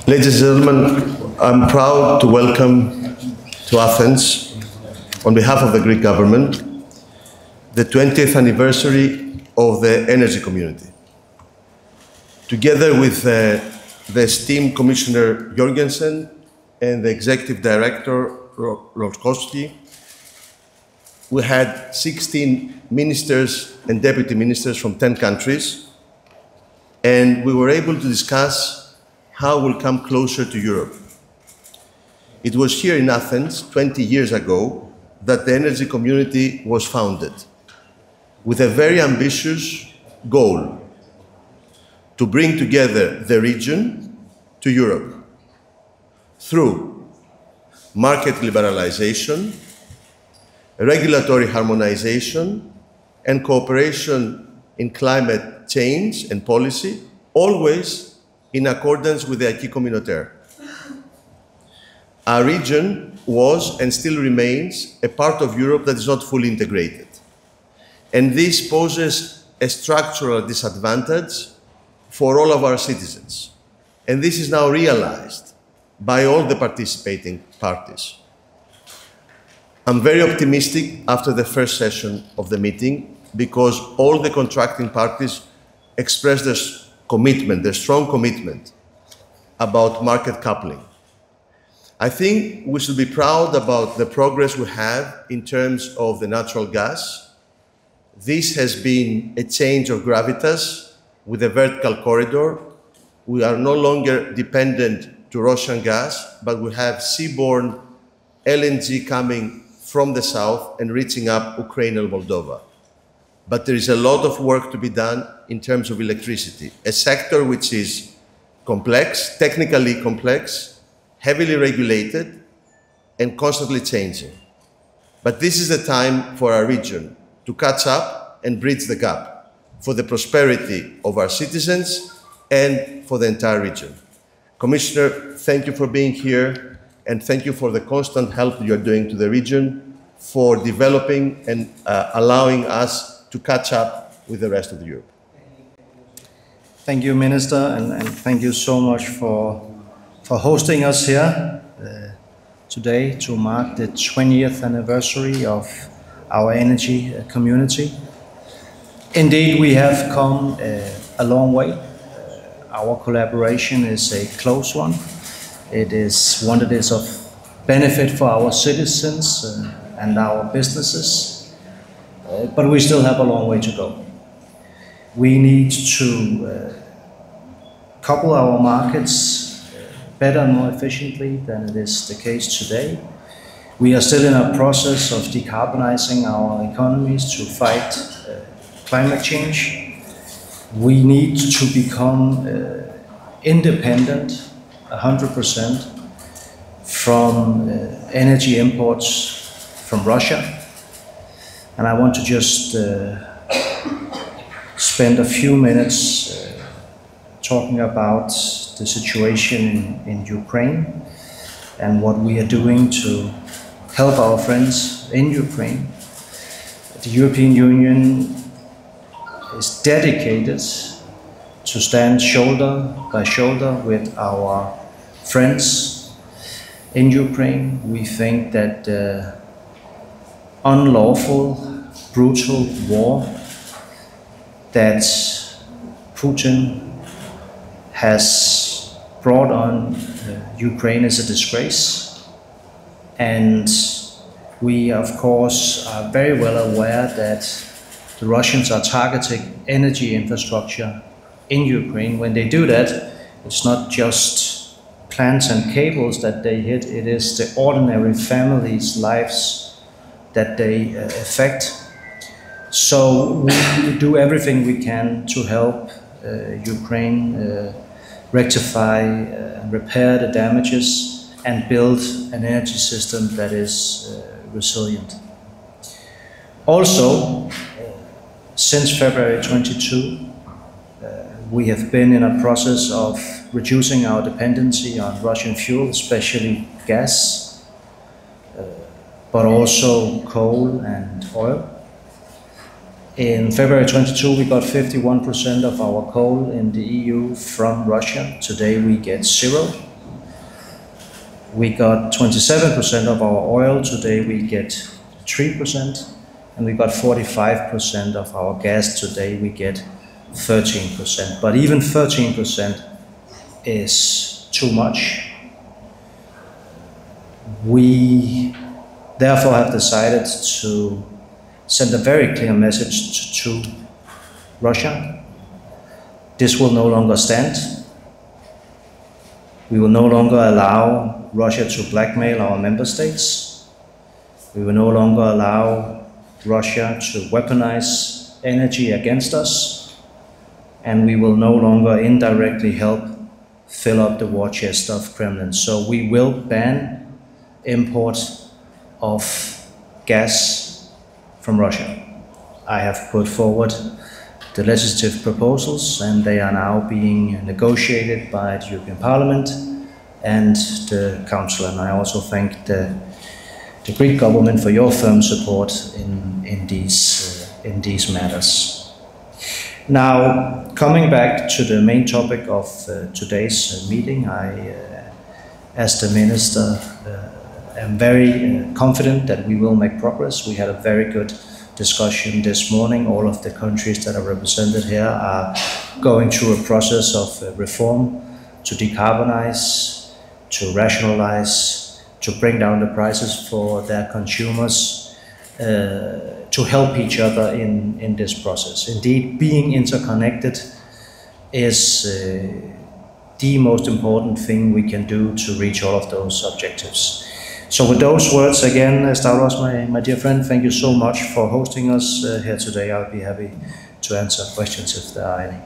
Ladies and gentlemen, I'm proud to welcome to Athens, on behalf of the Greek government, the 20th anniversary of the energy community. Together with the esteemed Commissioner Jorgensen and the Executive Director Rolkowski, we had 16 ministers and deputy ministers from 10 countries, and we were able to discuss how we'll come closer to Europe. It was here in Athens 20 years ago that the energy community was founded, with a very ambitious goal: to bring together the region to Europe through market liberalization, regulatory harmonization, and cooperation in climate change and policy, always in accordance with the acquis communautaire. Our region was and still remains a part of Europe that is not fully integrated. And this poses a structural disadvantage for all of our citizens. And this is now realized by all the participating parties. I'm very optimistic after the first session of the meeting, because all the contracting parties expressed their commitment, their strong commitment about market coupling. I think we should be proud about the progress we have in terms of the natural gas. This has been a change of gravitas with a vertical corridor. We are no longer dependent to Russian gas, but we have seaborne LNG coming from the south and reaching up Ukraine and Moldova. But there is a lot of work to be done in terms of electricity, a sector which is complex, technically complex, heavily regulated, and constantly changing. But this is the time for our region to catch up and bridge the gap for the prosperity of our citizens and for the entire region. Commissioner, thank you for being here, and thank you for the constant help you're doing to the region for developing and allowing us to catch up with the rest of Europe. Thank you, Minister, and thank you so much for hosting us here today to mark the 20th anniversary of our energy community. Indeed, we have come a long way. Our collaboration is a close one. It is one that is of benefit for our citizens and our businesses. But we still have a long way to go. We need to couple our markets better and more efficiently than it is the case today. We are still in a process of decarbonizing our economies to fight climate change. We need to become independent 100% from energy imports from Russia. And I want to just spend a few minutes talking about the situation in Ukraine and what we are doing to help our friends in Ukraine. The European Union is dedicated to stand shoulder by shoulder with our friends in Ukraine. We think that unlawful, brutal war that Putin has brought on Ukraine is a disgrace. And we, of course, are very well aware that the Russians are targeting energy infrastructure in Ukraine. When they do that, it's not just plants and cables that they hit, it is the ordinary families' lives that they affect. So we do everything we can to help Ukraine rectify and repair the damages and build an energy system that is resilient. Also, since February 22, we have been in a process of reducing our dependency on Russian fuel, especially gas, but also coal and oil. In February 22, we got 51% of our coal in the EU from Russia. Today we get 0. We got 27% of our oil, today we get 3%, and we got 45% of our gas, today we get 13%. But even 13% is too much. We therefore have decided to send a very clear message to Russia. This will no longer stand. We will no longer allow Russia to blackmail our member states. We will no longer allow Russia to weaponize energy against us. And we will no longer indirectly help fill up the war chest of Kremlin. So we will ban import of gas from Russia. I have put forward the legislative proposals, and they are now being negotiated by the European Parliament and the Council. And I also thank the Greek government for your firm support in these matters. Now, coming back to the main topic of today's meeting, I, as the Minister, am very confident that we will make progress. We had a very good discussion this morning. All of the countries that are represented here are going through a process of reform to decarbonize, to rationalize, to bring down the prices for their consumers, to help each other in this process. Indeed, being interconnected is the most important thing we can do to reach all of those objectives. So with those words, again, Stavros, my dear friend, thank you so much for hosting us here today. I'll be happy to answer questions if there are any.